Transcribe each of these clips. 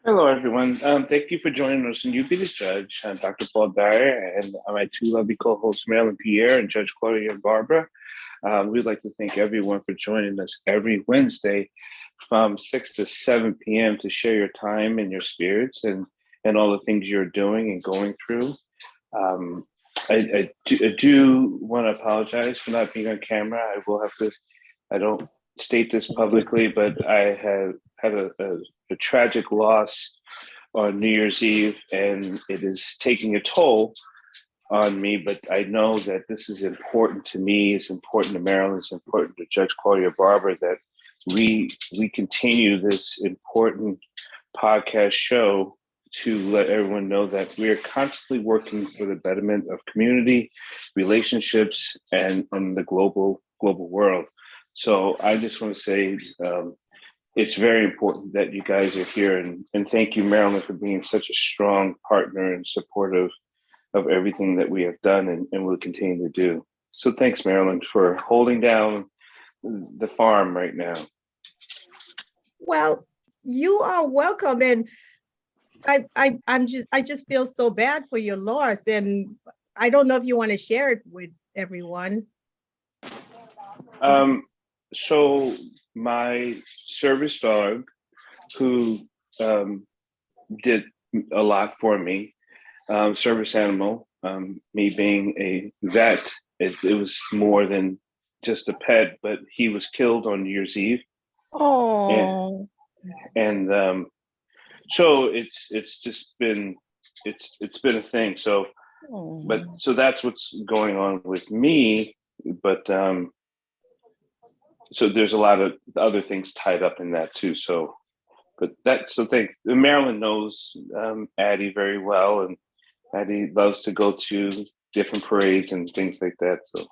Hello, everyone. Thank you for joining us, and you be the judge. I'm Dr. Paul Dyer, and my two lovely co-hosts, Marylin, Pierre, and Judge Claudia and Barber. We'd like to thank everyone for joining us every Wednesday from 6 to 7 p.m. to share your time and your spirits and all the things you're doing and going through. Um, I do want to apologize for not being on camera. I will have to, I don't state this publicly, but I have had a tragic loss on New Year's Eve, and it is taking a toll on me. But I know that this is important to me. It's important to Maryland. It's important to Judge Claudia Barber that we continue this important podcast show to let everyone know that we are constantly working for the betterment of community, relationships, and the global world. So I just want to say it's very important that you guys are here, and thank you, Marilyn, for being such a strong partner and supportive of everything that we have done and will continue to do. So thanks, Marilyn, for holding down the farm right now. Well, you are welcome, and I just feel so bad for your loss, and I don't know if you want to share it with everyone. So my service dog, who did a lot for me, service animal, me being a vet, it was more than just a pet, but he was killed on New Year's Eve. Oh, And so it's just been it's been a thing. So but so that's what's going on with me. But so there's a lot of other things tied up in that too. So but that's the thing. Marilyn knows Addie very well, and Addie loves to go to different parades and things like that. So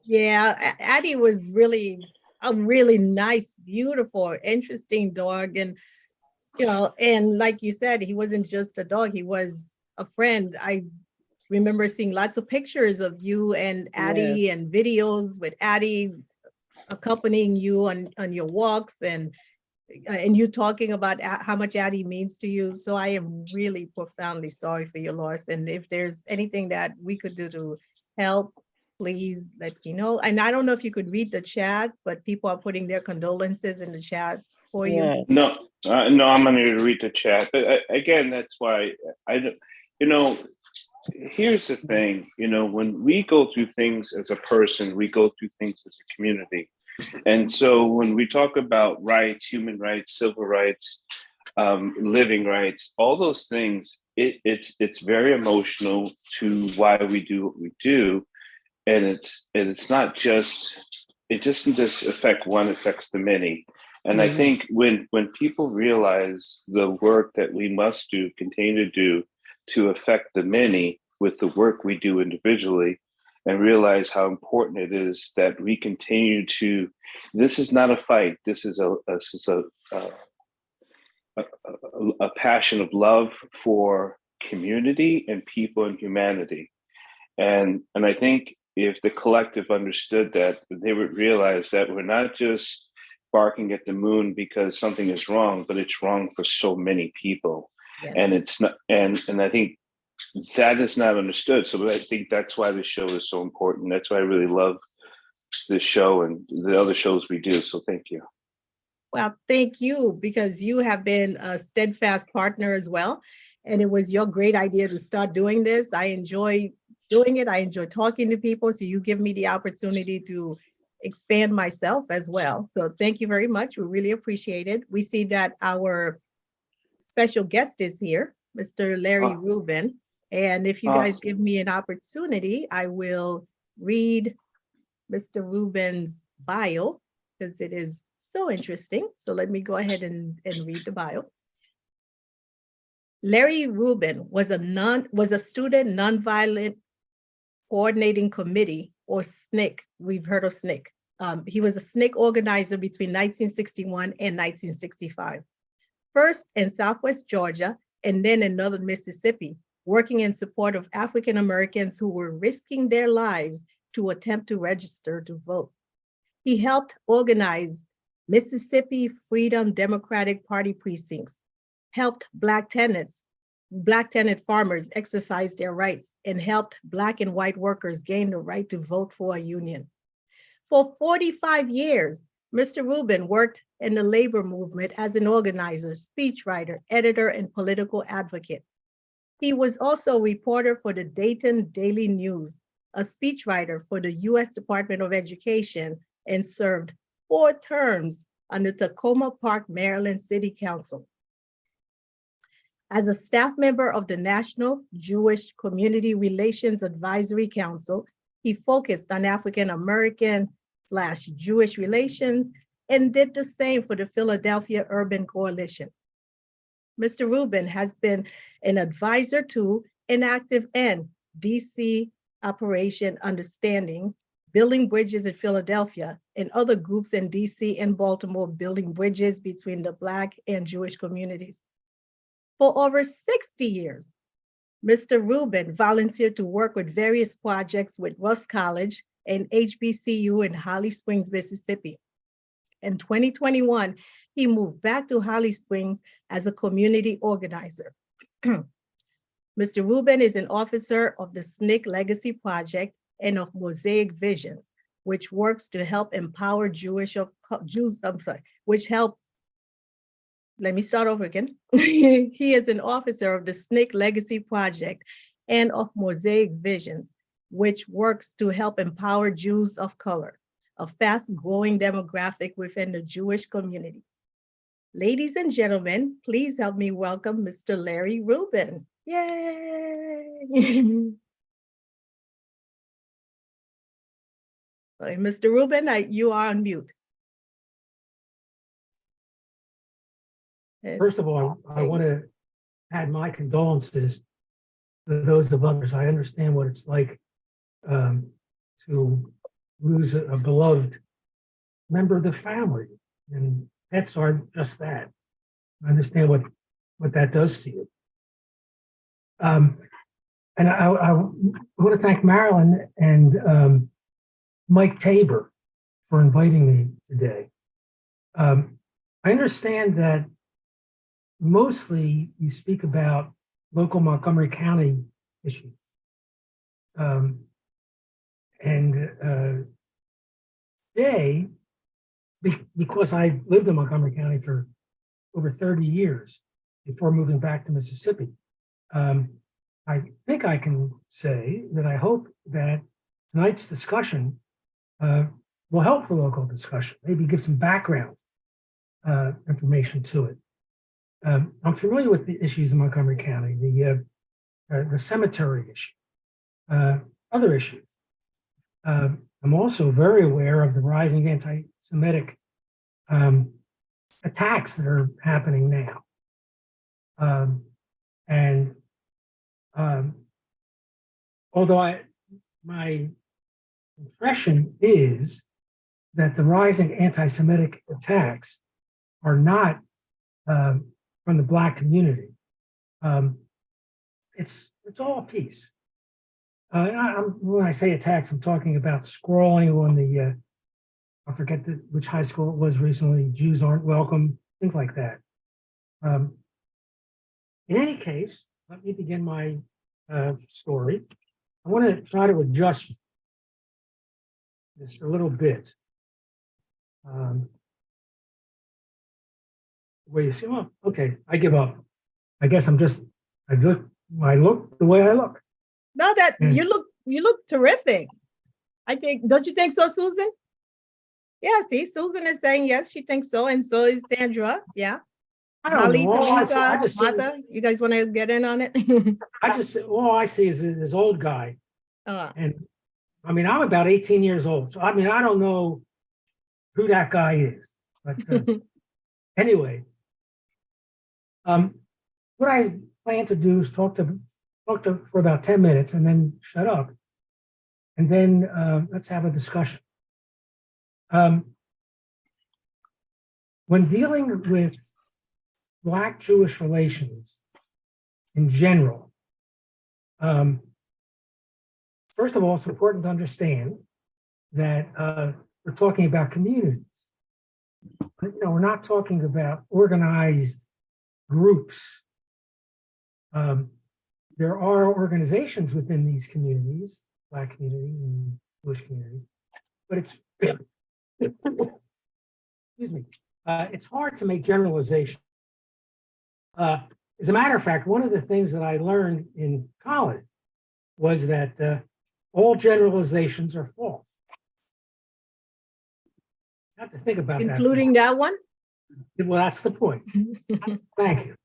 yeah, Addie was really a really nice, beautiful, interesting dog, and and like you said, he wasn't just a dog; he was a friend. I remember seeing lots of pictures of you and Addie and videos with Addie accompanying you on your walks and you talking about how much Addie means to you. So I am really profoundly sorry for your loss. And if there's anything that we could do to help, please let me know. And I don't know if you could read the chats, but people are putting their condolences in the chat for you. no, no, I'm not going to read the chat. But again, that's why I, you know, here's the thing. When we go through things as a person, we go through things as a community. And so when we talk about rights, human rights, civil rights, living rights, all those things, it's very emotional to why we do what we do, and it's not just it doesn't just affect one, it affects the many. And I think when people realize the work that we must do, continue to do, to affect the many with the work we do individually, and realize how important it is that we continue to. This is not a fight. This is a passion of love for community and people and humanity. And I think if the collective understood that, they would realize that we're not just barking at the moon because something is wrong, but it's wrong for so many people. Yes. And it's not, and I think that is not understood. So I think that's why the show is so important. That's why I really love this show and the other shows we do. So thank you. Well, thank you, because you have been a steadfast partner as well. And it was your great idea to start doing this. I enjoy doing it. I enjoy talking to people. So you give me the opportunity to expand myself as well. So thank you very much. We really appreciate it. We see that our special guest is here, Mr. Larry Rubin. And if you guys give me an opportunity, I will read Mr. Rubin's bio, because it is so interesting. So let me go ahead and read the bio. Larry Rubin was a student nonviolent coordinating committee, or SNCC. We've heard of SNCC. He was a SNCC organizer between 1961 and 1965. First in Southwest Georgia, and then in Northern Mississippi, working in support of African Americans who were risking their lives to attempt to register to vote. He helped organize Mississippi Freedom Democratic Party precincts, helped Black tenant farmers exercise their rights, and helped Black and white workers gain the right to vote for a union. For 45 years, Mr. Rubin worked in the labor movement as an organizer, speechwriter, editor, and political advocate. He was also a reporter for the Dayton Daily News, a speechwriter for the U.S. Department of Education, and served 4 terms on the Tacoma Park, Maryland City Council. As a staff member of the National Jewish Community Relations Advisory Council, he focused on African American/Jewish relations and did the same for the Philadelphia Urban Coalition. Mr. Rubin has been an advisor to and active in DC Operation Understanding, building bridges in Philadelphia, and other groups in DC and Baltimore building bridges between the Black and Jewish communities. For over 60 years, Mr. Rubin volunteered to work with various projects with Russ College and HBCU in Holly Springs, Mississippi. In 2021, he moved back to Holly Springs as a community organizer. Mr. Rubin is an officer of the SNCC Legacy Project and of Mosaic Visions, which works to help empower let me start over again. He is an officer of the SNCC Legacy Project and of Mosaic Visions, which works to help empower Jews of color, a fast-growing demographic within the Jewish community. Ladies and gentlemen, please help me welcome Mr. Larry Rubin. Yay! Mr. Rubin, you are on mute. First of all, I want to add my condolences to those of others. I understand what it's like to lose a beloved member of the family, and pets are just that. I understand what that does to you. And I want to thank Marylin and Mike Tabor for inviting me today. I understand that mostly you speak about local Montgomery County issues. Today, because I lived in Montgomery County for over 30 years before moving back to Mississippi, I think I can say that I hope that tonight's discussion will help the local discussion, maybe give some background information to it. I'm familiar with the issues in Montgomery County, the cemetery issue, other issues. I'm also very aware of the rising anti-Semitic attacks that are happening now. Although my impression is that the rising anti-Semitic attacks are not from the Black community. It's all a piece. When I say attacks, I'm talking about scrolling on the, I forget which high school it was recently, Jews aren't welcome, things like that. In any case, let me begin my story. I want to try to adjust this a little bit. Where you see, well, okay, I give up. I guess I look the way I look. No, you look terrific. I think, don't you think so, Susan? Yeah, see, Susan is saying yes, she thinks so, and so is Sandra. Yeah. Holly, Teresa, Martha, you guys want to get in on it? All I see is this old guy. And I mean, I'm about 18 years old. So I mean, I don't know who that guy is. But anyway, what I plan to do is talk to for about 10 minutes and then shut up. And then let's have a discussion. When dealing with Black-Jewish relations in general, first of all, it's important to understand that we're talking about communities. we're not talking about organized groups. There are organizations within these communities, Black communities and Jewish communities, but it's, excuse me, it's hard to make generalizations. As a matter of fact, one of the things that I learned in college was that all generalizations are false. You have to think about that. Including that one? Well, that's the point. Thank you.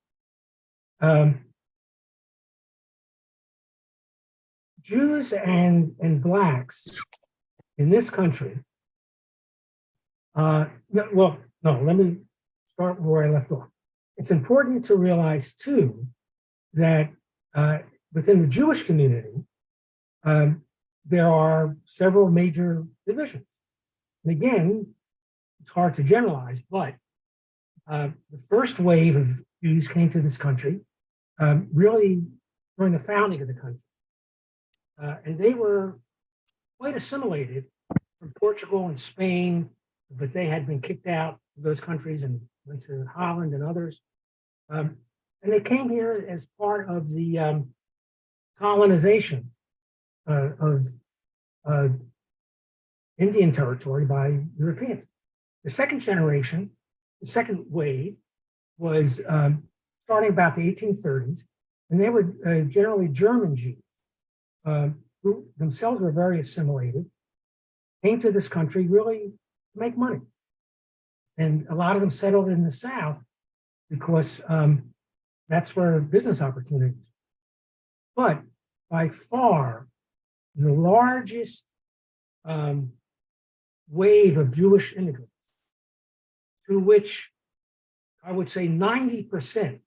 Jews and Blacks in this country, well, no, let me start where I left off. It's important to realize, too, that within the Jewish community, there are several major divisions. And again, it's hard to generalize, but the first wave of Jews came to this country really during the founding of the country. And they were quite assimilated from Portugal and Spain, but they had been kicked out of those countries and went to Holland and others. And they came here as part of the colonization of Indian territory by Europeans. The second generation, the second wave, was starting about the 1830s, and they were generally German Jews, who themselves were very assimilated, came to this country really to make money. And a lot of them settled in the South because that's where business opportunities. But by far, the largest wave of Jewish immigrants, to which I would say 90%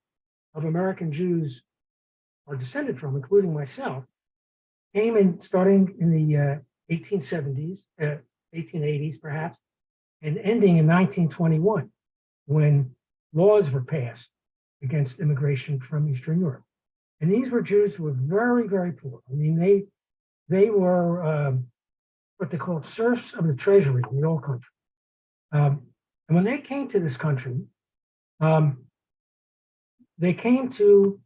of American Jews are descended from, including myself, came in starting in the 1870s, 1880s perhaps, and ending in 1921, when laws were passed against immigration from Eastern Europe. And these were Jews who were very, very poor. I mean, they were what they called serfs of the treasury in the old country. And when they came to this country, they came to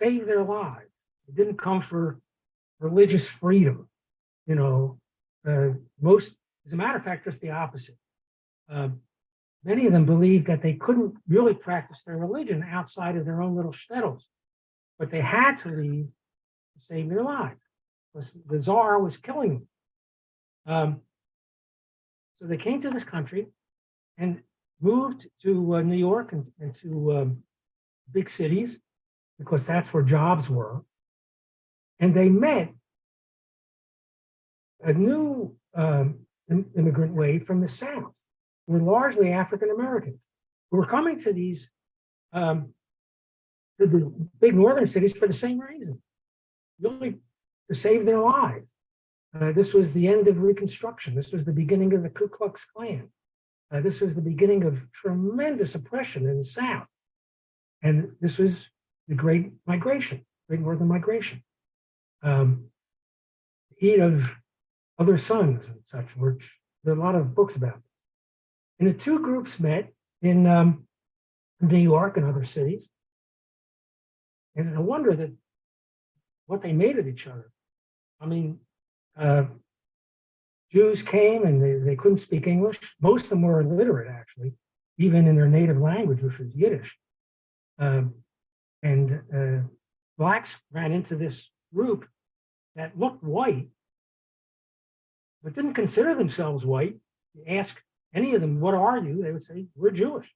save their lives. They didn't come for religious freedom. You know, most, as a matter of fact, just the opposite. Many of them believed that they couldn't really practice their religion outside of their own little shtetls, but they had to leave to save their lives because the Tsar was killing them. So they came to this country and moved to New York and to big cities because that's where jobs were. And they met a new immigrant wave from the South, who were largely African Americans, who were coming to these to the big northern cities for the same reason, really to save their lives. This was the end of Reconstruction. This was the beginning of the Ku Klux Klan. This was the beginning of tremendous oppression in the South. And this was the Great Migration, Great Northern Migration. Heat of Other Suns and such, which there are a lot of books about. And the two groups met in New York and other cities. And I wonder that what they made of each other. I mean, Jews came and they couldn't speak English. Most of them were illiterate, actually, even in their native language, which was Yiddish. And Blacks ran into this group that looked white, but didn't consider themselves white. You ask any of them, what are you? They would say, we're Jewish.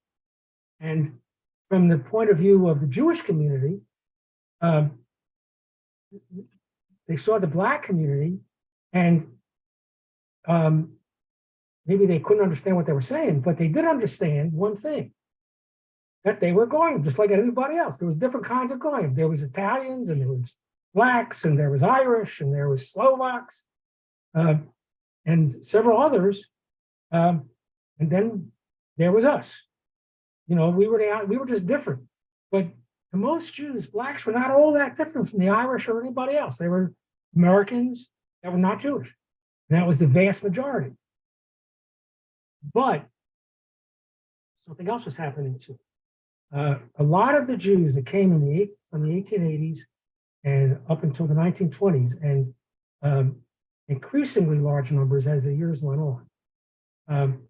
And from the point of view of the Jewish community, they saw the Black community and maybe they couldn't understand what they were saying, but they did understand one thing, that they were Goyim, just like everybody else. There was different kinds of Goyim. There was Italians, and there was Blacks, and there was Irish, and there was Slovaks, and several others. And then there was us. You know, we were just different. But to most Jews, Blacks were not all that different from the Irish or anybody else. They were Americans that were not Jewish. And that was the vast majority. But something else was happening too. A lot of the Jews that came from the 1880s and up until the 1920s, and increasingly large numbers as the years went on,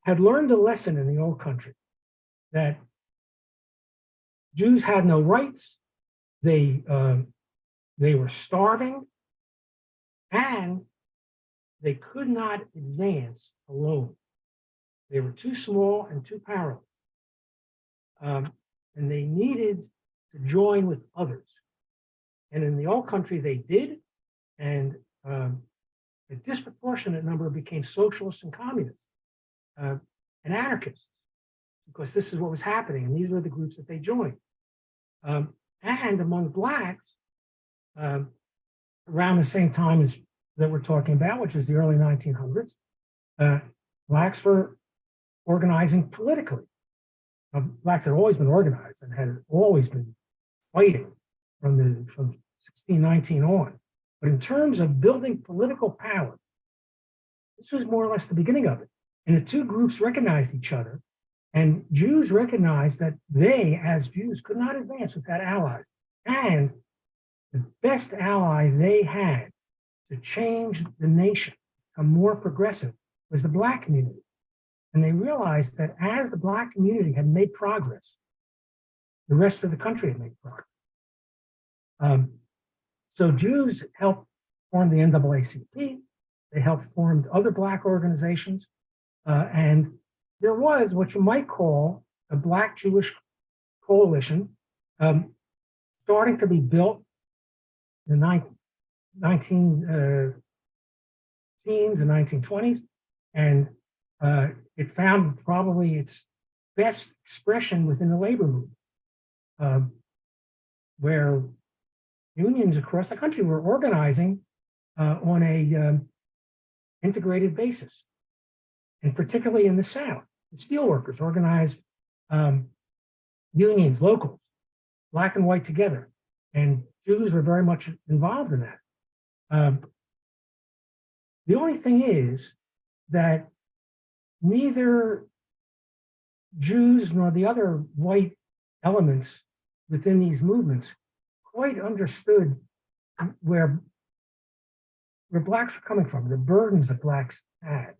had learned a lesson in the old country that Jews had no rights, they were starving, and they could not advance alone. They were too small and too powerless. And they needed to join with others. And in the old country, they did. And a disproportionate number became socialists and communists and anarchists, because this is what was happening. And these were the groups that they joined. And among Blacks, around the same time as that we're talking about, which is the early 1900s, Blacks were organizing politically. Blacks had always been organized and had always been fighting from 1619 on. But in terms of building political power, this was more or less the beginning of it. And the two groups recognized each other, and Jews recognized that they, as Jews, could not advance without allies. And the best ally they had to change the nation, become more progressive, was the Black community. And they realized that as the Black community had made progress, the rest of the country had made progress. So Jews helped form the NAACP. They helped form other Black organizations. And there was what you might call a Black Jewish coalition starting to be built in the 19 teens and 1920s. And it found probably its best expression within the labor movement, where unions across the country were organizing on a integrated basis, and particularly in the South, the steelworkers organized unions, locals, Black and white together, and Jews were very much involved in that. The only thing is that neither Jews nor the other white elements within these movements quite understood where Blacks were coming from, the burdens that Blacks had.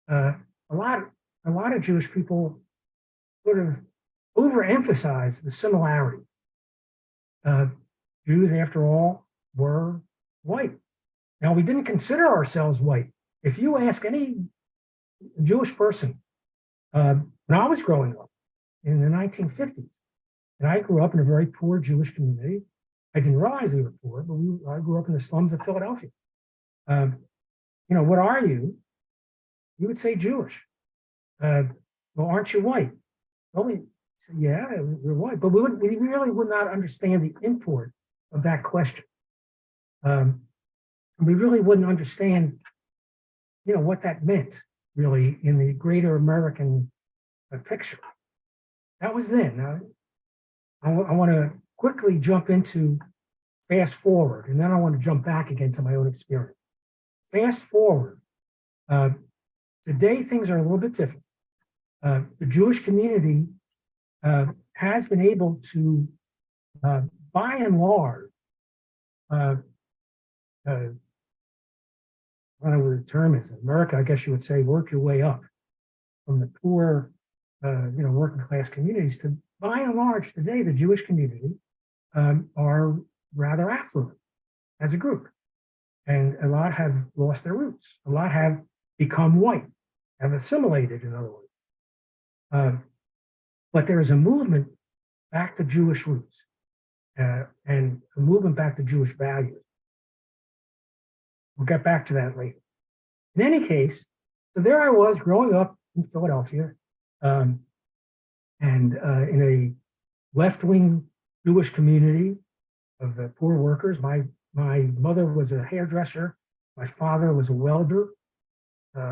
A lot of Jewish people sort of overemphasized the similarity. Jews, after all, were white. Now, we didn't consider ourselves white. If you ask any Jewish person, when I was growing up in the 1950s, and I grew up in a very poor Jewish community. I didn't realize we were poor, but I grew up in the slums of Philadelphia. What are you? You would say Jewish. Well, aren't you white? Well, we said, yeah, we're white, but we really would not understand the import of that question. We really wouldn't understand, what that meant really in the greater American picture. That was then. Now, I want to quickly jump into fast forward, and then I want to jump back again to my own experience. Fast forward. Today, things are a little bit different. The Jewish community has been able to, by and large, I don't know what the term is. In America, I guess you would say, work your way up from the poor, working class communities to, by and large, today, the Jewish community are rather affluent as a group. And a lot have lost their roots. A lot have become white, have assimilated, in other words. But there is a movement back to Jewish roots and a movement back to Jewish values. We'll get back to that later. In any case, so there I was growing up in Philadelphia and in a left-wing Jewish community of poor workers. My mother was a hairdresser. My father was a welder. We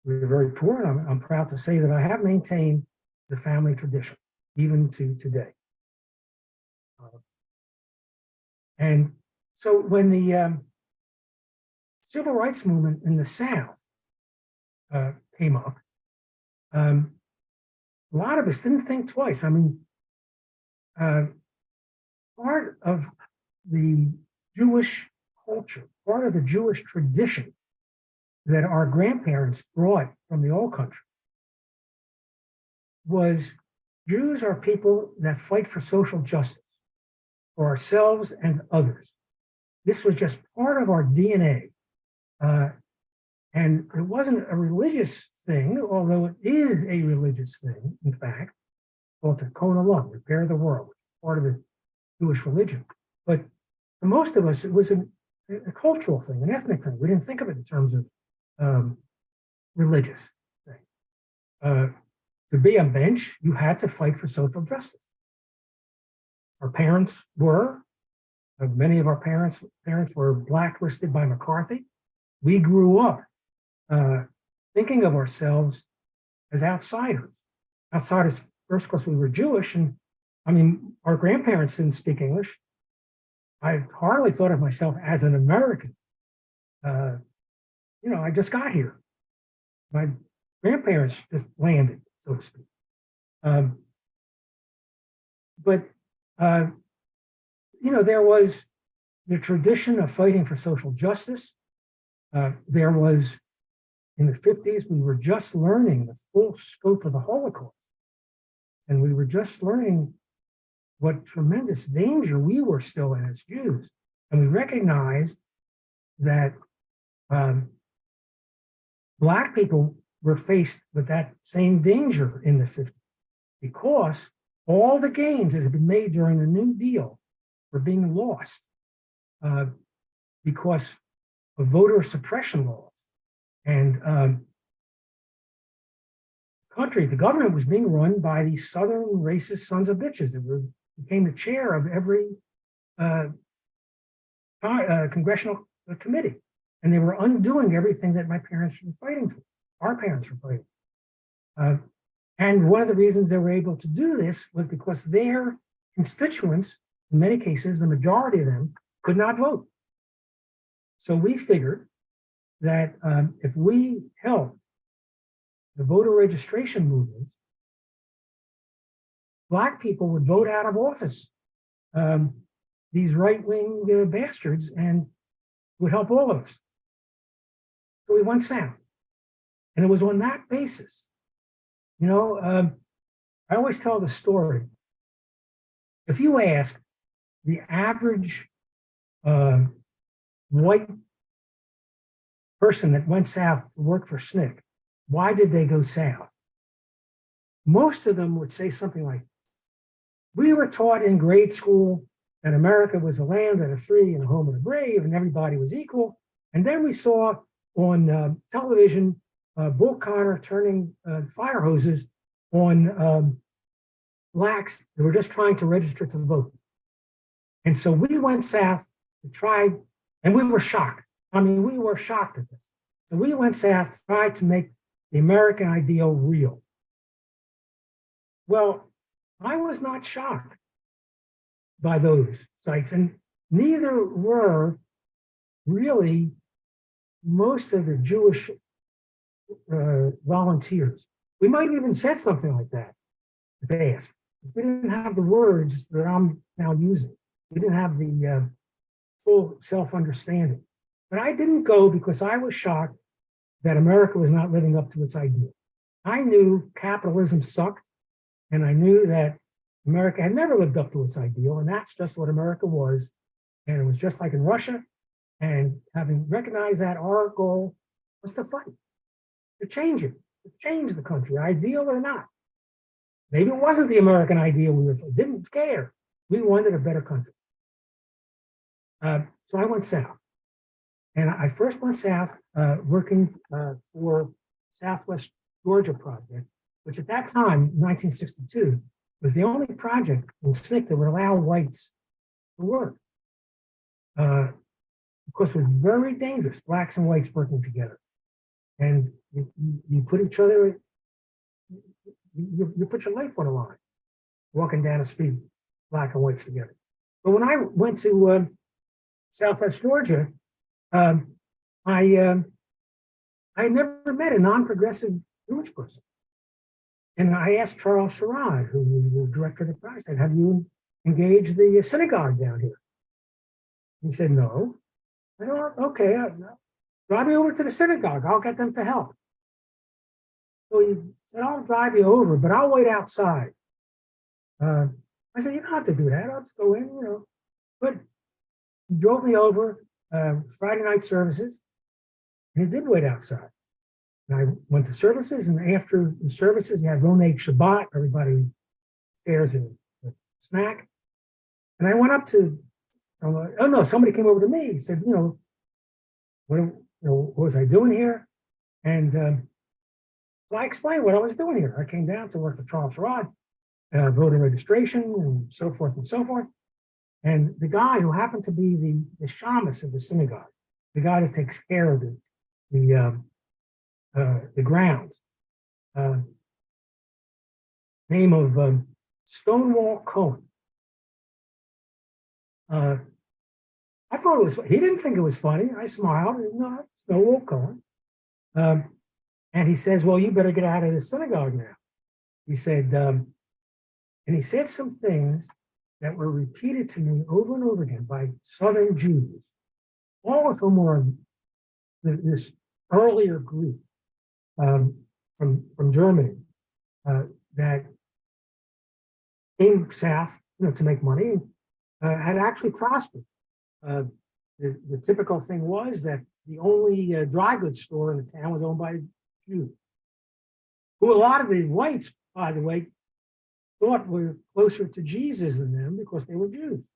were very poor, and I'm proud to say that I have maintained the family tradition, even to today. And so when the civil rights movement in the South came up, A lot of us didn't think twice. I mean, part of the Jewish culture, part of the Jewish tradition that our grandparents brought from the old country was Jews are people that fight for social justice for ourselves and others. This was just part of our DNA. And it wasn't a religious thing, although it is a religious thing, in fact, called Tikkun Olam, repair the world, which is part of the Jewish religion. But for most of us, it was a cultural thing, an ethnic thing. We didn't think of it in terms of religious thing. To be a bench, you had to fight for social justice. Our parents were, many of our parents were blacklisted by McCarthy. We grew up thinking of ourselves as outsiders. Outsiders, first, because we were Jewish, and I mean, our grandparents didn't speak English. I hardly thought of myself as an American. I just got here. My grandparents just landed, so to speak. There was the tradition of fighting for social justice. There was, in the 50s, we were just learning the full scope of the Holocaust. And we were just learning what tremendous danger we were still in as Jews. And we recognized that Black people were faced with that same danger in the 50s because all the gains that had been made during the New Deal were being lost because of voter suppression laws. And the government was being run by these Southern racist sons of bitches that became the chair of every congressional committee. And they were undoing everything that my parents were fighting for, our parents were fighting. And one of the reasons they were able to do this was because their constituents, in many cases, the majority of them, could not vote. So we figured that if we helped the voter registration movement, Black people would vote out of office these right-wing bastards and would help all of us. So we went south. And it was on that basis. I always tell the story. If you ask the average white person that went south to work for SNCC, why did they go south? Most of them would say something like, we were taught in grade school that America was a land of the free and a home of the brave and everybody was equal. And then we saw on television Bull Connor turning fire hoses on Blacks that were just trying to register to vote. And so we went south to try, and we were shocked. I mean, we were shocked at this. So we went south to try to make the American ideal real. Well, I was not shocked by those sites, and neither were really most of the Jewish volunteers. We might have even said something like that if asked. If we didn't have the words that I'm now using, we didn't have the full self-understanding. But I didn't go because I was shocked that America was not living up to its ideal. I knew capitalism sucked, and I knew that America had never lived up to its ideal, and that's just what America was. And it was just like in Russia. And having recognized that, our goal was to fight, to change it, to change the country, ideal or not. Maybe it wasn't the American ideal we didn't care. We wanted a better country. So I went south. And I first went south working for Southwest Georgia Project, which at that time, 1962, was the only project in SNCC that would allow whites to work. Of course, it was very dangerous, Blacks and whites working together. And you put each other, you put your life on the line, walking down the street, Black and whites together. But when I went to Southwest Georgia, I had never met a non-progressive Jewish person. And I asked Charles Sherrod, who was the director of the project, I said, have you engaged the synagogue down here? He said, no. I said, "Oh, okay, drive me over to the synagogue. I'll get them to help." So he said, "I'll drive you over, but I'll wait outside." I said, "You don't have to do that. I'll just go in, you know." But he drove me over Friday night services, and he did wait outside. And I went to services, and after the services, you had Roneg Shabbat. Everybody shares a snack. And I went up to, oh no, somebody came over to me. He said, what was I doing here? And so I explained what I was doing here. I came down to work for Charles Sherrod, voter registration, and so forth and so forth. And the guy who happened to be the shamus of the synagogue, the guy that takes care of the grounds, name of Stonewall Cohen. I thought it was, he didn't think it was funny. I smiled, no, Stonewall Cohen. And he says, "Well, you better get out of the synagogue now." He said, and he said some things that were repeated to me over and over again by Southern Jews, all of whom were this earlier group from Germany that came south, to make money, had actually prospered. The typical thing was that the only dry goods store in the town was owned by Jews, who a lot of the whites, by the way, thought were closer to Jesus than them because they were Jews.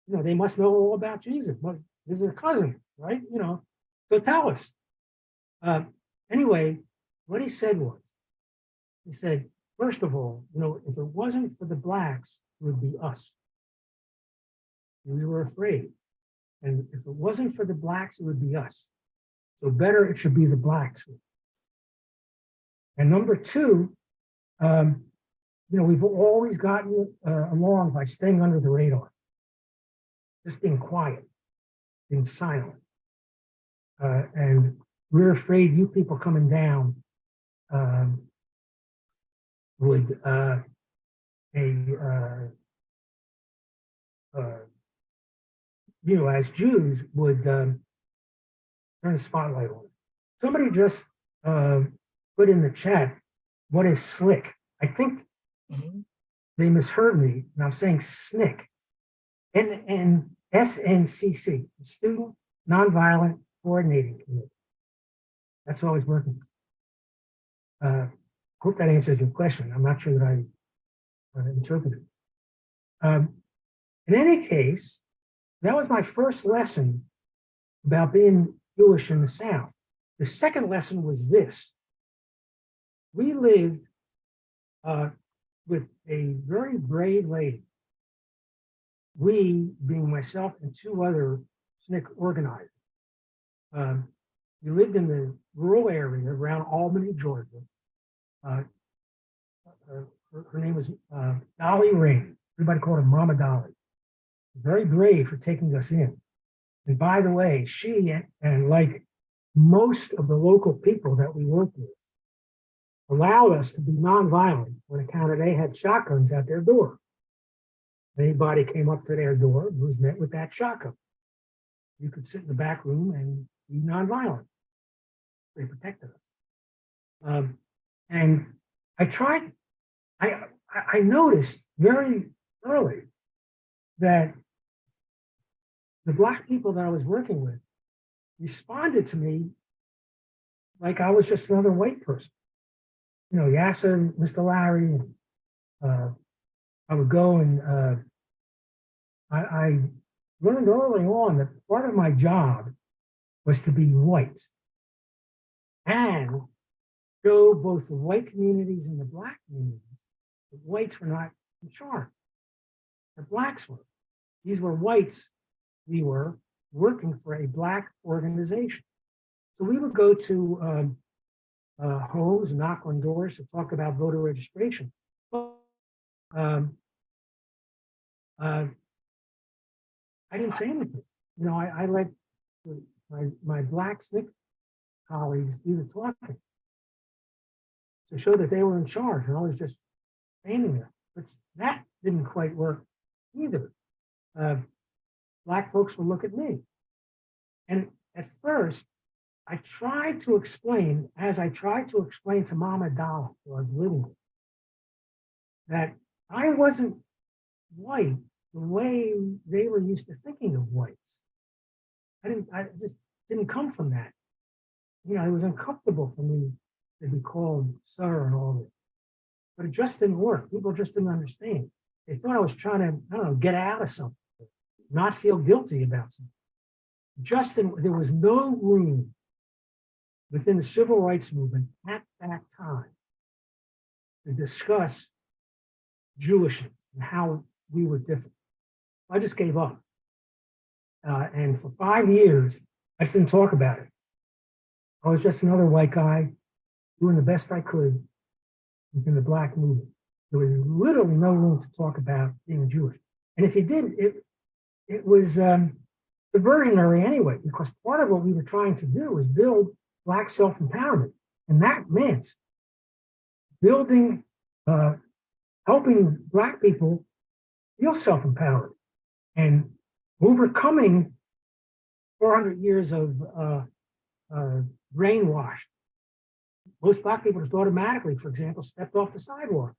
They must know all about Jesus. But this is a cousin, right? So tell us. Anyway, what he said was, he said, first of all, if it wasn't for the blacks, it would be us. Jews were afraid. And if it wasn't for the blacks, it would be us. So better it should be the blacks. And number two, we've always gotten along by staying under the radar, just being quiet, being silent. And we're afraid you people coming down would as Jews would turn the spotlight on. Somebody just put in the chat, what is SNCC? I think they misheard me, and I'm saying SNCC. SNCC, the Student Nonviolent Coordinating Committee. That's what I was working with. Hope that answers your question. I'm not sure that I interpreted. In any case, that was my first lesson about being Jewish in the South. The second lesson was this. We lived with a very brave lady. We, being myself and two other SNCC organizers. We lived in the rural area around Albany, Georgia. Her name was Dolly Rain. Everybody called her Mama Dolly. Very brave for taking us in. And by the way, she and like most of the local people that we worked with allowed us to be nonviolent on account of they had shotguns at their door. Anybody came up to their door was met with that shotgun. You could sit in the back room and be nonviolent. They protected us. And I noticed very early that the Black people that I was working with responded to me like I was just another white person. Yasser, Mr. Larry, I would go and I learned early on that part of my job was to be white and show both the white communities and the Black communities that whites were not in charge. The Blacks were. These were whites. We were working for a Black organization. So we would go to homes, knock on doors to talk about voter registration. I didn't say anything. I let my Black SNCC colleagues do the talking. to show that they were in charge, and I was just standing there. But that didn't quite work either. Black folks would look at me. And at first, I tried to explain, as I tried to explain to Mama Dollar, who I was living with, that I wasn't white the way they were used to thinking of whites. I just didn't come from that. You know, it was uncomfortable for me to be called sir and all that. But it just didn't work. People just didn't understand. They thought I was trying to, I don't know, get out of something, not feel guilty about something. There was no room within the civil rights movement at that time to discuss Jewishness and how we were different. I just gave up. And for 5 years, I just didn't talk about it. I was just another white guy doing the best I could within the Black movement. There was literally no room to talk about being Jewish. And if you did, it was diversionary anyway, because part of what we were trying to do was build Black self-empowerment. And that meant building, helping Black people feel self-empowered and overcoming 400 years of brainwash. Most Black people just automatically, for example, stepped off the sidewalk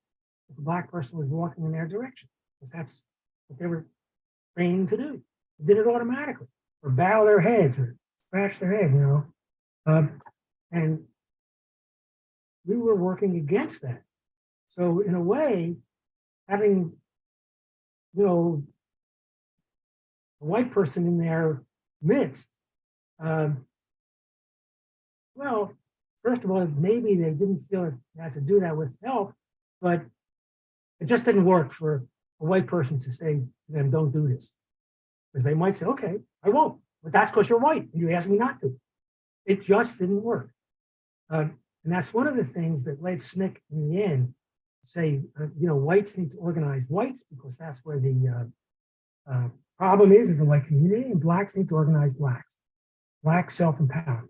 if a Black person was walking in their direction, because that's what they were trained to do. They did it automatically, or bow their heads, or scratch their head, you know. And we were working against that. So in a way, having, you know, a white person in their midst, well, first of all, maybe they didn't feel they had to do that with help, but it just didn't work for a white person to say to them, don't do this. Because they might say, okay, I won't, but that's because you're white and you asked me not to. It just didn't work. And that's one of the things that led SNCC in the end to say, you know, whites need to organize whites, because that's where the problem is in the white community, and Blacks need to organize Blacks. Black self-empowerment.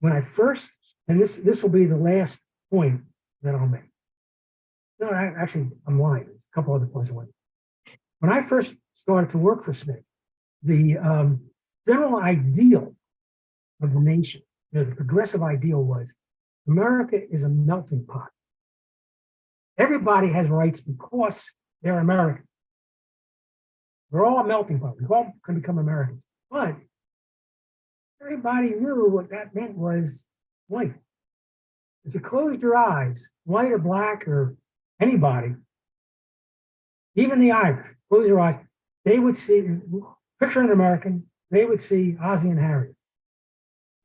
When I first, and this will be the last point that I'll make. No, I'm lying. There's a couple other points I want to make. When I first started to work for SNCC, the general ideal of the nation, you know, the progressive ideal was America is a melting pot. Everybody has rights because they're American. We're all a melting pot. We all can become Americans. But everybody knew what that meant was white. If you closed your eyes, white or Black or anybody, even the Irish, close your eyes, they would see, picture an American, they would see Ozzie and Harriet.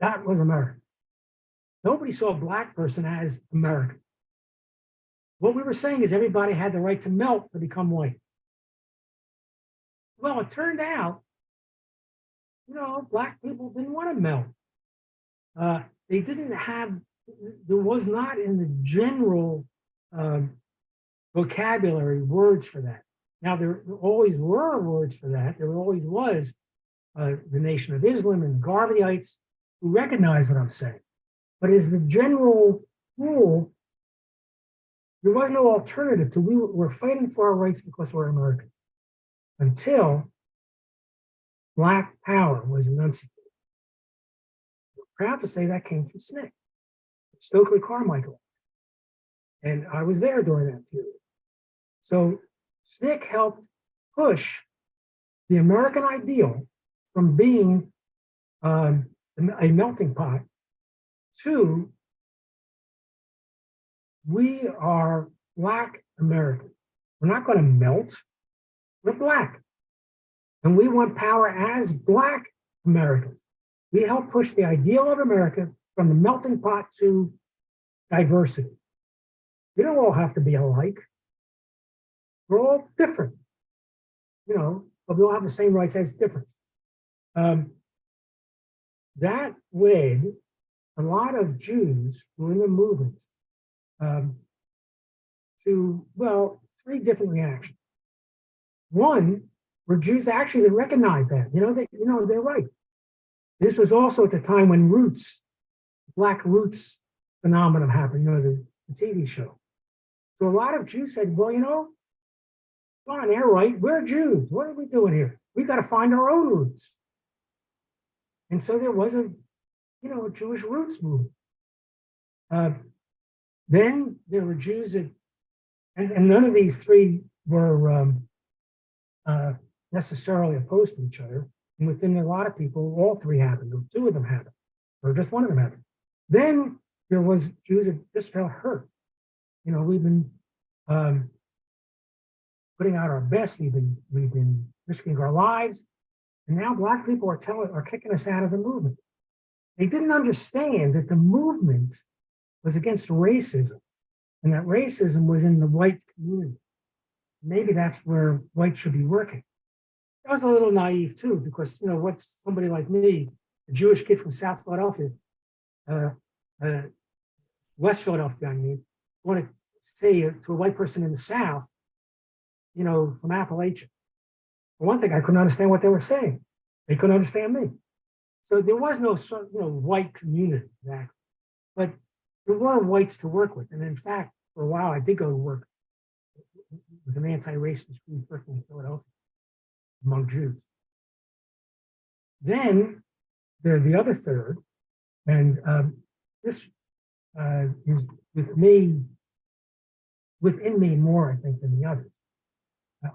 That was America. Nobody saw a Black person as American. What we were saying is everybody had the right to melt to become white. Well, it turned out, you know, Black people didn't want to melt. They didn't have, there was not in the general vocabulary words for that. Now, there always were words for that. There always was the Nation of Islam and Garveyites who recognize what I'm saying. But as the general rule, there was no alternative to we were fighting for our rights because we're American until Black power was enunciated. I'm proud to say that came from SNCC, Stokely Carmichael. And I was there during that period. So SNCC helped push the American ideal from being a melting pot to we are Black American. We're not going to melt. We're Black. And we want power as Black Americans. We help push the ideal of America from the melting pot to diversity. We don't all have to be alike. We're all different, you know, but we all have the same rights as difference. That led a lot of Jews who were in the movement to, well, 3 different reactions. One were Jews actually that recognized that, they're right. This was also at the time when Black Roots phenomenon happened, the TV show. So a lot of Jews said, well, come on, they're right. We're Jews. What are we doing here? We got to find our own roots. And so there was a Jewish roots movement. Then there were Jews that, and none of these three were necessarily opposed to each other. And within a lot of people, all three happened, or two of them happened, or just one of them happened. Then there was Jews that just felt hurt. We've been putting out our best. We've been risking our lives, and now Black people are kicking us out of the movement. They didn't understand that the movement was against racism, and that racism was in the white community. Maybe that's where whites should be working. I was a little naive too, because what's somebody like me, a Jewish kid from South Philadelphia, West Philadelphia, want to say to a white person in the South, from Appalachia. For one thing, I couldn't understand what they were saying. They couldn't understand me. So there was no white community exactly, but there were whites to work with. And in fact, for a while, I did go to work with an anti-racist group working in Philadelphia among Jews. Then there's the other third, and this is within me more, I think, than the others.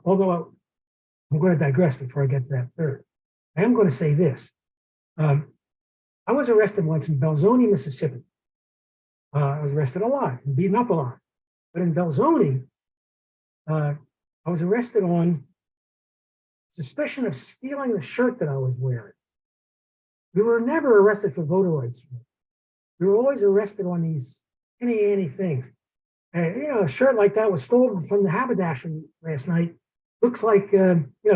Although I'm going to digress before I get to that third. I am going to say this. I was arrested once in Belzoni, Mississippi. I was arrested a lot and beaten up a lot. But in Belzoni, I was arrested on suspicion of stealing the shirt that I was wearing. We were never arrested for voter rights. We were always arrested on these any things. A shirt like that was stolen from the haberdashery last night. Looks like,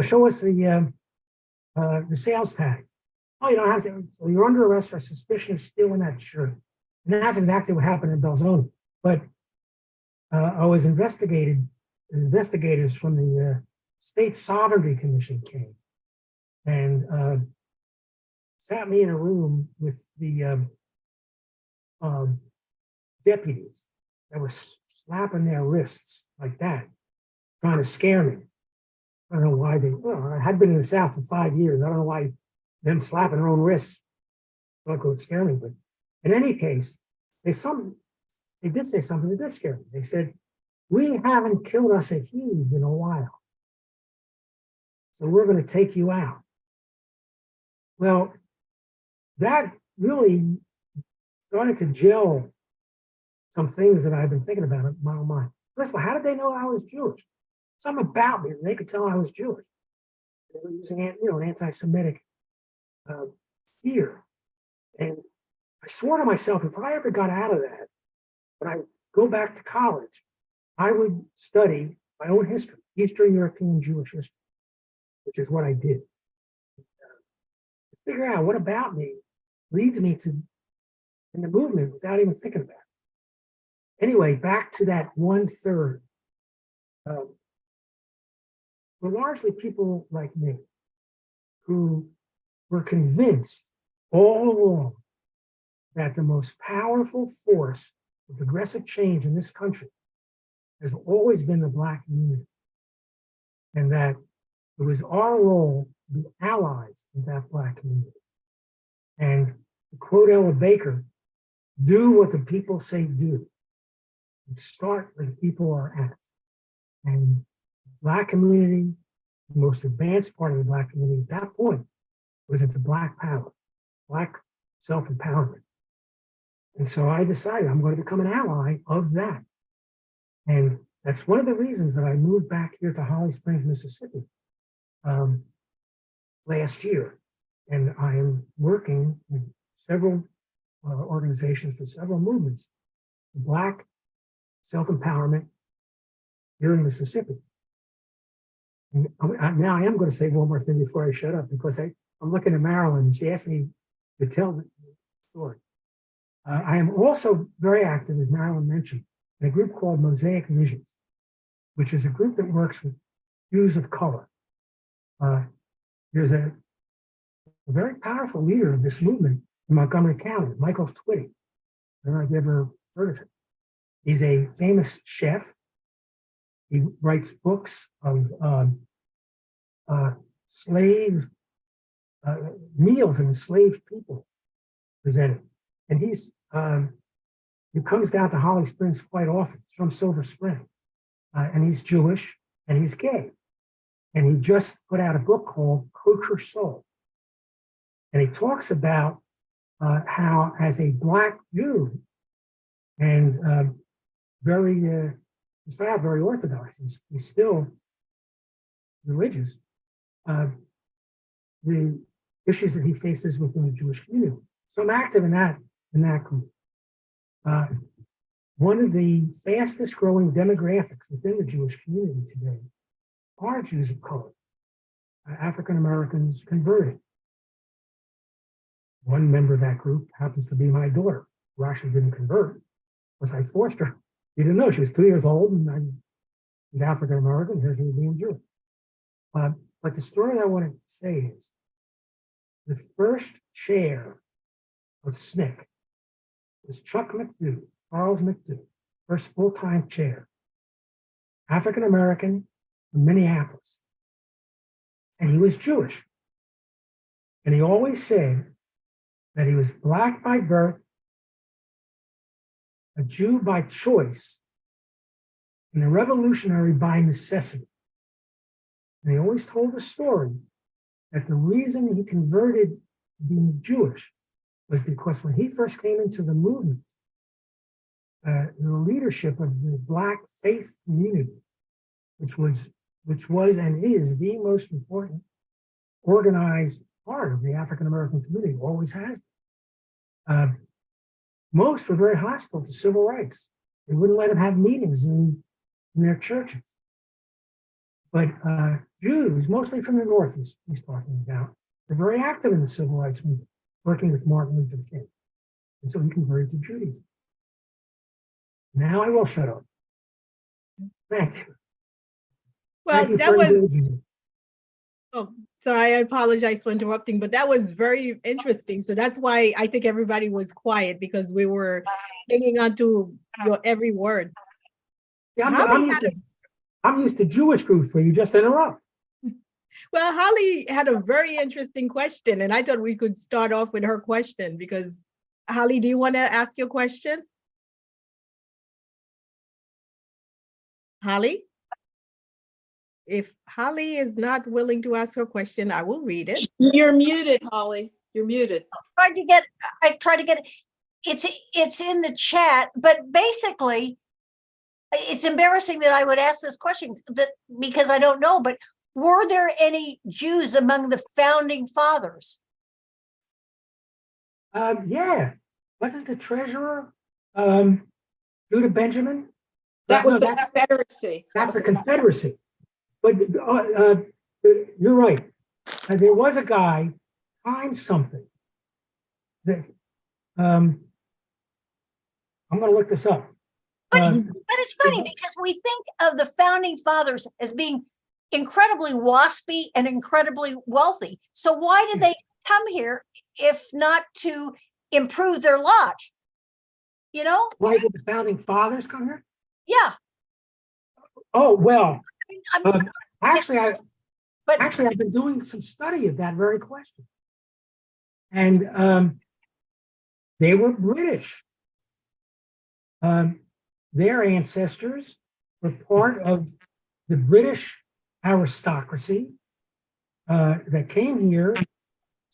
show us the sales tag. Oh, you don't have to. So you're under arrest for suspicion of stealing that shirt. And that's exactly what happened in Belzoni. But I was investigated. Investigators from the State Sovereignty Commission came and sat me in a room with the deputies that were slapping their wrists like that, trying to scare me. I don't know why I had been in the South for 5 years. I don't know why them slapping their own wrists would scare me. But in any case, they did say something that did scare me. They said, we haven't killed us a heave in a while, so we're going to take you out. Well, that really started to gel some things that I've been thinking about in my own mind. First of all, how did they know I was Jewish? Something about me, they could tell I was Jewish. They were using, an anti-Semitic fear. And I swore to myself, if I ever got out of that, when I go back to college, I would study my own history, Eastern European Jewish history, which is what I did. To figure out what about me leads me to in the movement without even thinking about it. Anyway, back to that 1/3. Were largely people like me who were convinced all along that the most powerful force of progressive change in this country has always been the Black community, and that it was our role to be allies with that Black community. And to quote Ella Baker, do what the people say do, and start where the people are at. And Black community, the most advanced part of the Black community at that point was into Black power, Black self-empowerment. And so I decided I'm going to become an ally of that. And that's one of the reasons that I moved back here to Holly Springs, Mississippi last year. And I am working with several organizations for several movements, Black self-empowerment here in Mississippi. And now I am going to say one more thing before I shut up, because I'm looking at Marylin and she asked me to tell the story. I am also very active, as Marylin mentioned, in a group called Mosaic Visions, which is a group that works with Jews of color. There's a a very powerful leader of this movement in Montgomery County, Michael Twitty. I don't know if you ever heard of him. He's a famous chef. He writes books of slave meals and enslaved people presented. And he comes down to Holly Springs quite often. He's from Silver Spring. And he's Jewish and he's gay. And he just put out a book called Kosher Soul. And he talks about how, as a Black Jew, and he's very Orthodox, he's still religious, the issues that he faces within the Jewish community. So I'm active in that group. One of the fastest growing demographics within the Jewish community today are Jews of color, African Americans converted. One member of that group happens to be my daughter, who actually didn't convert, because I forced her. You didn't know, she was 2 years old, and I was African American, here's me being Jewish. But the story I want to say is, the first chair of SNCC was Chuck McDew, Charles McDew, first full-time chair, African American from Minneapolis. And he was Jewish. And he always said that he was Black by birth, a Jew by choice, and a revolutionary by necessity. And he always told the story that the reason he converted to being Jewish was because when he first came into the movement, the leadership of the Black faith community, which was and is the most important organized part of the African American community, always has been. Most were very hostile to civil rights. They wouldn't let them have meetings in their churches. But Jews, mostly from the North, he's talking about, were very active in the civil rights movement, working with Martin Luther King. And so he converted to Judaism. Now I will shut up. Thank you. Well, Thank you that for was, engaging me. oh, sorry, I apologize for interrupting, but that was very interesting. So that's why I think everybody was quiet, because we were hanging on to your every word. Yeah, Holly I'm used to Jewish groups where you just interrupt. Well, Holly had a very interesting question, and I thought we could start off with her question, because Holly, do you want to ask your question? Holly? If Holly is not willing to ask her question, I will read it. You're muted, Holly. You're muted. I tried to get it's in the chat, but basically it's embarrassing that I would ask this question because I don't know, but were there any Jews among the founding fathers? Yeah, wasn't the treasurer Judah Benjamin? That was the that's Confederacy. the Confederacy. But you're right. There was a guy, time something, that I'm going to look this up. But it's funny because we think of the founding fathers as being incredibly waspy and incredibly wealthy. So why did they come here if not to improve their lot? You know? Why did the founding fathers come here? Yeah. Oh, well, I mean, actually, I've been doing some study of that very question. And they were British. Their ancestors were part of the British aristocracy that came here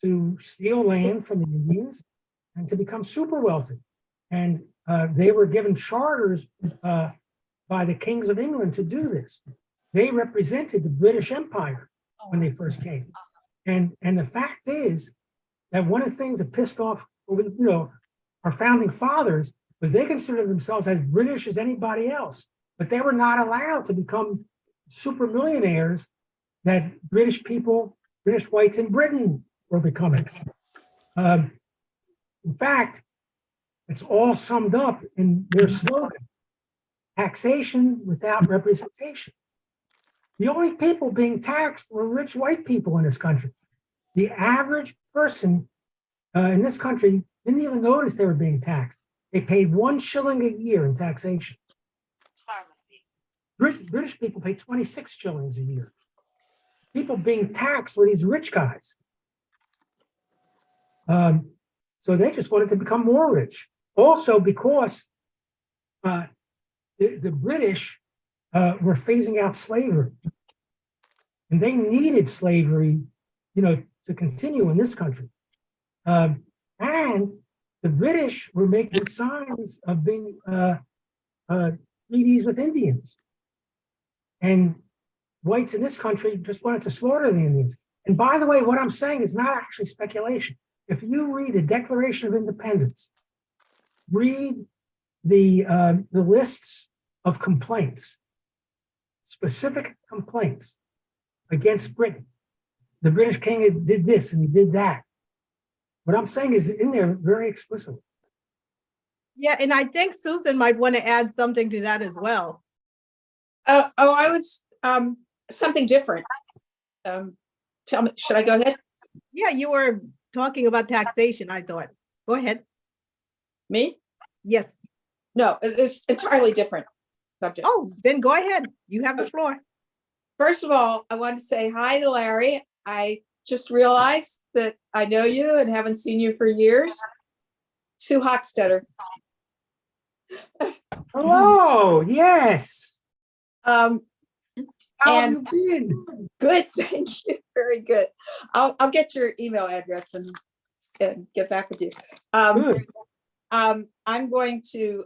to steal land from the Indians and to become super wealthy. And they were given charters by the kings of England to do this. They represented the British Empire when they first came. And the fact is that one of the things that pissed off our founding fathers was they considered themselves as British as anybody else, but they were not allowed to become super millionaires that British people, British whites in Britain were becoming. In fact, it's all summed up in their slogan: taxation without representation. The only people being taxed were rich white people in this country. The average person in this country didn't even notice they were being taxed. They paid 1 shilling a year in taxation. British people pay 26 shillings a year. People being taxed were these rich guys. So they just wanted to become more rich. Also because the British were phasing out slavery. And they needed slavery, to continue in this country. And the British were making signs of being treaties with Indians. And whites in this country just wanted to slaughter the Indians. And by the way, what I'm saying is not actually speculation. If you read the Declaration of Independence, read the lists of complaints, specific complaints against Britain. The British king did this and he did that. What I'm saying is in there very explicitly. Yeah, and I think Susan might want to add something to that as well. I was something different. Tell me, should I go ahead? Yeah, you were talking about taxation, I thought. Go ahead. Me? Yes. No, it's entirely different subject. Oh, then go ahead. You have the floor. First of all, I want to say hi to Larry. I just realized that I know you and haven't seen you for years. Sue Hochstetter. Hello, yes. Um, How have and you been? good, thank you. Very good. I'll get your email address and get back with you. Good. I'm going to,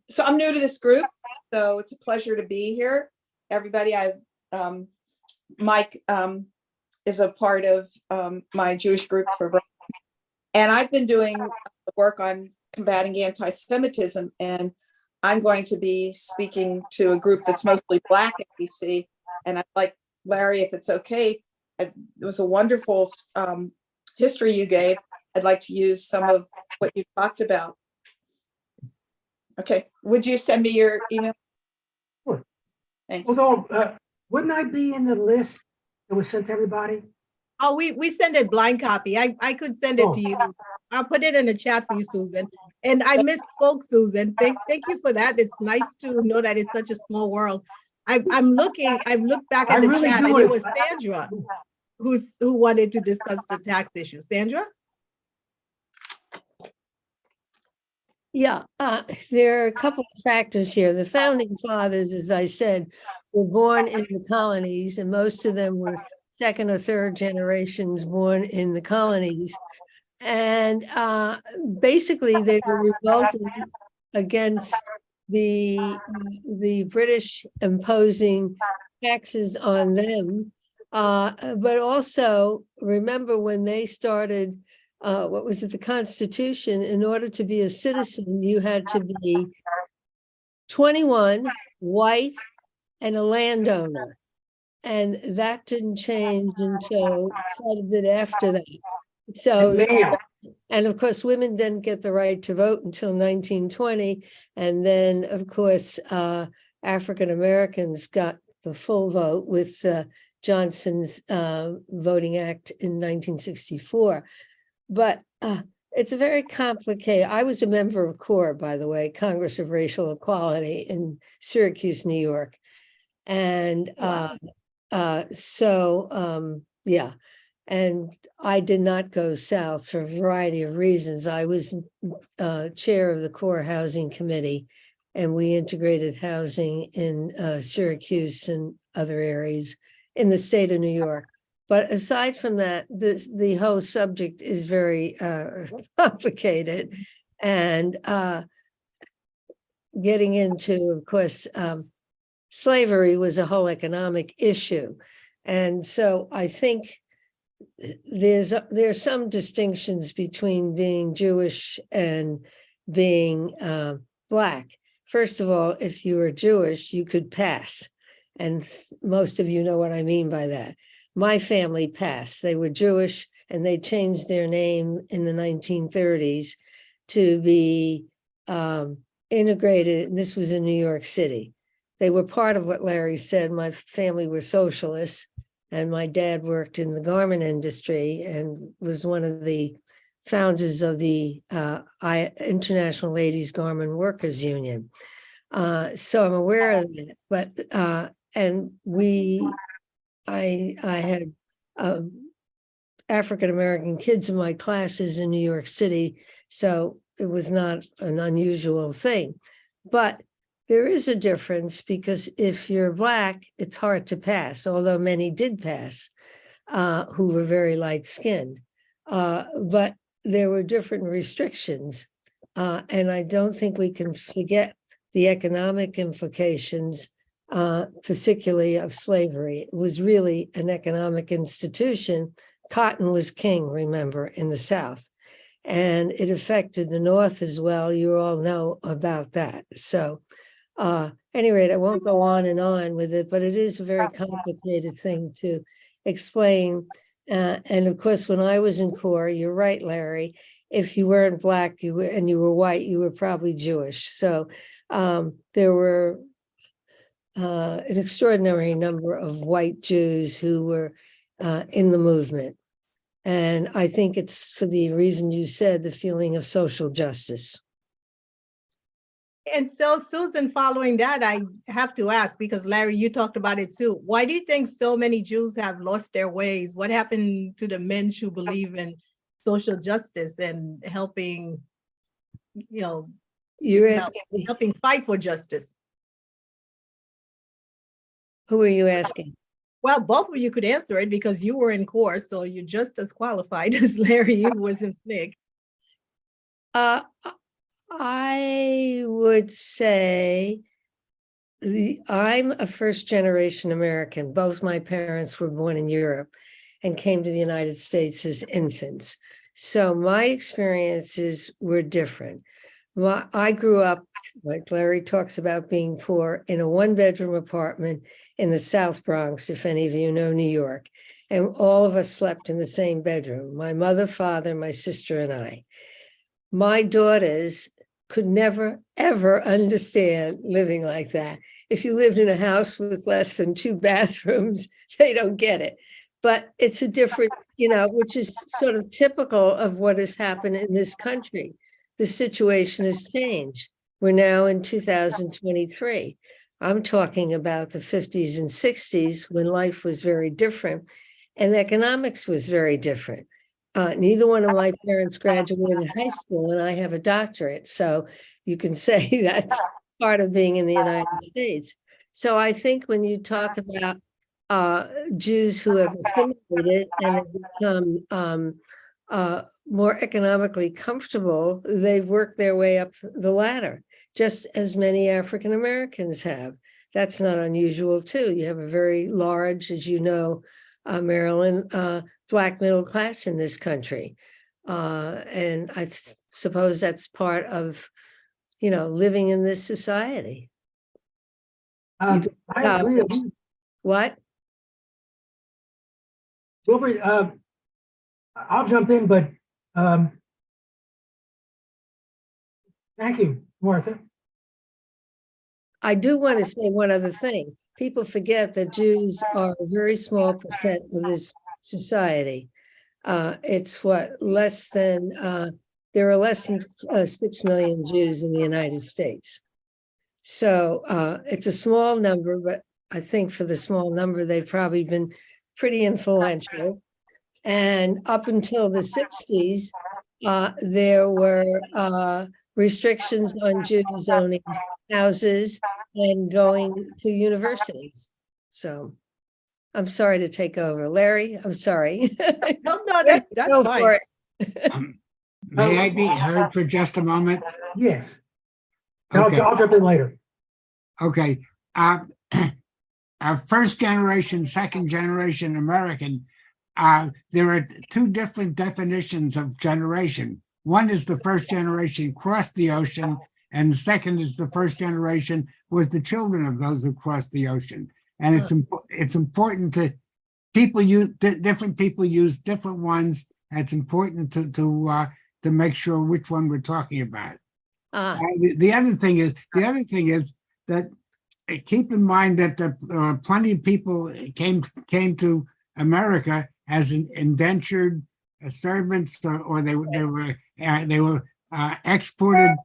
so I'm new to this group, so it's a pleasure to be here. Everybody, Mike is a part of my Jewish group and I've been doing work on combating anti-Semitism, and I'm going to be speaking to a group that's mostly Black at BC. And I'd like, Larry, if it's okay, it was a wonderful history you gave. I'd like to use some of what you talked about. Okay, would you send me your email? Sure. Thanks. Although, wouldn't I be in the list that was sent to everybody? Oh, we send it blind copy. I could send it to you. I'll put it in the chat for you, Susan. And I misspoke, Susan. Thank you for that. It's nice to know that it's such a small world. I've looked back at the really chat do and it it. was Sandra who wanted to discuss the tax issue. Sandra? Yeah, there are a couple of factors here. The founding fathers, as I said, were born in the colonies, and most of them were second or third generations born in the colonies. And basically, they were revolting against the British imposing taxes on them. But also, remember when they started what was it, the Constitution, in order to be a citizen, you had to be 21, white, and a landowner. And that didn't change until quite a bit after that. So, and of course, women didn't get the right to vote until 1920. And then, of course, African Americans got the full vote with Johnson's Voting Act in 1964. But it's a very complicated. I was a member of CORE, by the way, Congress of Racial Equality in Syracuse, New York. And yeah, and I did not go south for a variety of reasons. I was chair of the CORE Housing Committee, and we integrated housing in Syracuse and other areas in the state of New York. But aside from that, the whole subject is very complicated, and getting into, of course, slavery was a whole economic issue. And so I think there's some distinctions between being Jewish and being Black. First of all, if you were Jewish, you could pass. And most of you know what I mean by that. My family passed. They were Jewish, and they changed their name in the 1930s to be integrated. And this was in New York City. They were part of what Larry said. My family were socialists, And my dad worked in the garment industry and was one of the founders of the International Ladies Garment Workers Union. So I'm aware of that. But and I had African American kids in my classes in New York City, so it was not an unusual thing. But there is a difference, because if you're Black, it's hard to pass, although many did pass who were very light-skinned. But there were different restrictions. And I don't think we can forget the economic implications, particularly of slavery. It was really an economic institution. Cotton was king, remember, in the South. And it affected the North as well. You all know about that. So at any rate, I won't go on and on with it, but it is a very complicated thing to explain. And of course, when I was in Corps, you're right, Larry, if you weren't Black and you were white, you were probably Jewish. So there were an extraordinary number of white Jews who were in the movement. And I think it's for the reason you said, the feeling of social justice. And so, Susan, following that, I have to ask, because Larry, you talked about it too. Why do you think so many Jews have lost their ways? What happened to the men who believe in social justice and helping, You're asking me, helping fight for justice? who are you asking? Well, both of you could answer it because you were in Corps, so you're just as qualified as Larry, who was in SNCC. I would say I'm a first generation American. Both my parents were born in Europe and came to the United States as infants. So my experiences were different. I grew up, like Larry talks about, being poor, in a one-bedroom apartment in the South Bronx, if any of you know New York. And all of us slept in the same bedroom, my mother, father, my sister, and I. My daughters could never, ever understand living like that. If you lived in a house with less than 2 bathrooms, they don't get it. But it's a different, which is sort of typical of what has happened in this country. The situation has changed. We're now in 2023. I'm talking about the 50s and 60s, when life was very different and economics was very different. Neither one of my parents graduated high school, and I have a doctorate. So you can say that's part of being in the United States. So I think when you talk about Jews who have assimilated and have become more economically comfortable, they've worked their way up the ladder, just as many African Americans have. That's not unusual too. You have a very large, as you know, Marylin, Black middle class in this country. And I suppose that's part of, living in this society. I agree. What? Wilbur, I'll jump in, but thank you, Martha. I do want to say one other thing. People forget that Jews are a very small percent of this society. It's less than, there are less than 6 million Jews in the United States. So it's a small number, but I think for the small number, they've probably been pretty influential. And up until the 60s, there were restrictions on Jews owning houses and going to universities. So I'm sorry to take over. Larry, I'm sorry. No, that's Go fine. for it. May I be heard for just a moment? Yes. Okay. I'll jump in later. Okay. First generation, second generation American, there are 2 different definitions of generation. One is the first generation crossed the ocean, and the second is the first generation was the children of those who crossed the ocean. And it's important to different people use different ones. It's important to make sure which one we're talking about. The other thing is that keep in mind that there are plenty of people came to America as indentured servants, or they were exported.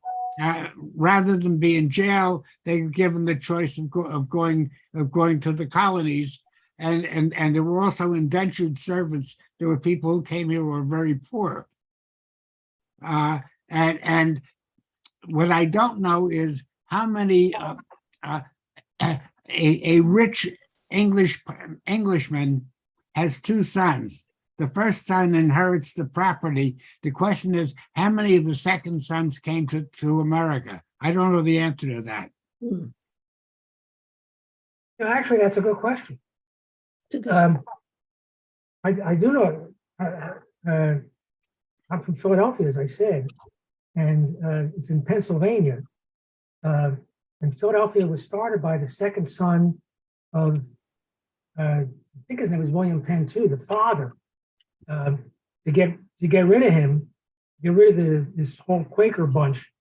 Rather than be in jail, they were given the choice of going to the colonies, and there were also indentured servants. There were people who came here who were very poor, and what I don't know is how many a rich Englishman has two sons. The first son inherits the property. The question is, how many of the second sons came to America? I don't know the answer to that. No, actually, that's a good question. It's a good- I do know, I'm from Philadelphia, as I said, and it's in Pennsylvania. And Philadelphia was started by the second son of, I think his name was William Penn too, the father. To get rid of him, get rid of this whole Quaker bunch,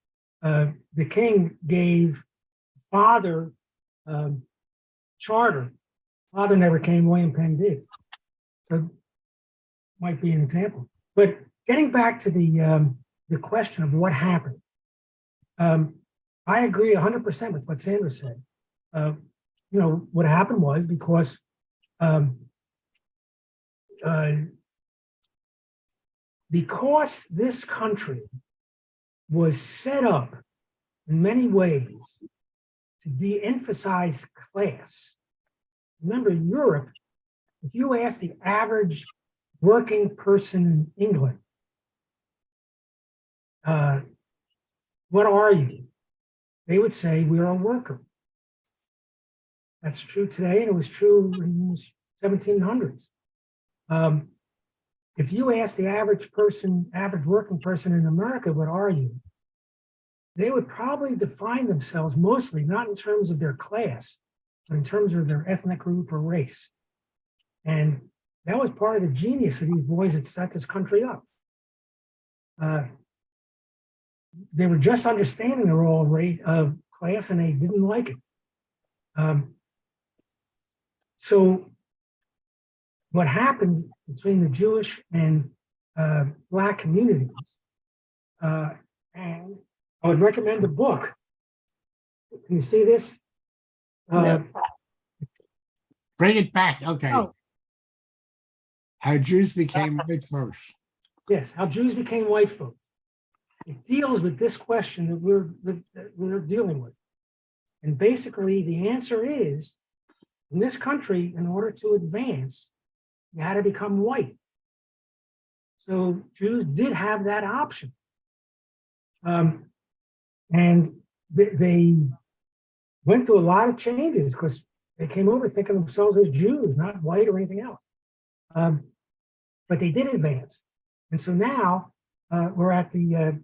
the king gave father charter. Father never came, William Penn did. So might be an example. But getting back to the question of what happened, I agree 100% with what Sandra said. What happened was because this country was set up in many ways to de-emphasize class. Remember, Europe, if you ask the average working person in England, what are you? They would say, we're a worker. That's true today, and it was true in the 1700s. If you ask the average working person in America, what are you? They would probably define themselves mostly not in terms of their class, but in terms of their ethnic group or race. And that was part of the genius of these boys that set this country up. They were just understanding their role of class, and they didn't like it. So what happened between the Jewish and Black communities, and I would recommend the book. Can you see this? No. Bring it back. Okay. Oh. How Jews became white folks. Yes, how Jews became white folks. It deals with this question that we're dealing with. And basically, the answer is, in this country, in order to advance, you had to become white. So Jews did have that option. And they went through a lot of changes because they came over thinking of themselves as Jews, not white or anything else. But they did advance. And so now we're at the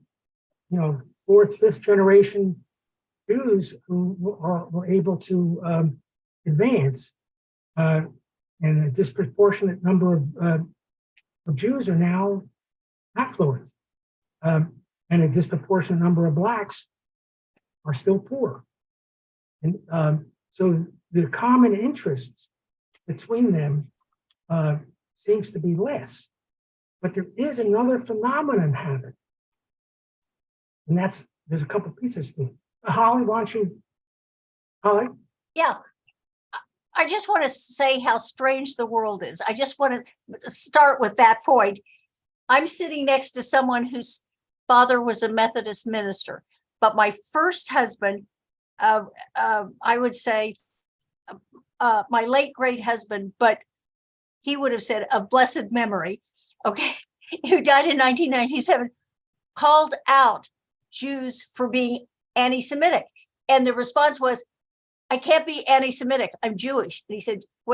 fourth, fifth generation Jews who were able to advance. And a disproportionate number of Jews are now affluent. And a disproportionate number of Blacks are still poor. And so the common interests between them seems to be less. But there is another phenomenon happening. And there's a couple pieces to it. Holly, why don't you, Holly? Yeah. I just want to say how strange the world is. I just want to start with that point. I'm sitting next to someone whose father was a Methodist minister, but my first husband, I would say my late great husband, but he would have said of blessed memory, okay, who died in 1997, called out Jews for being anti-Semitic. And the response was, I can't be anti-Semitic, I'm Jewish. And he said, what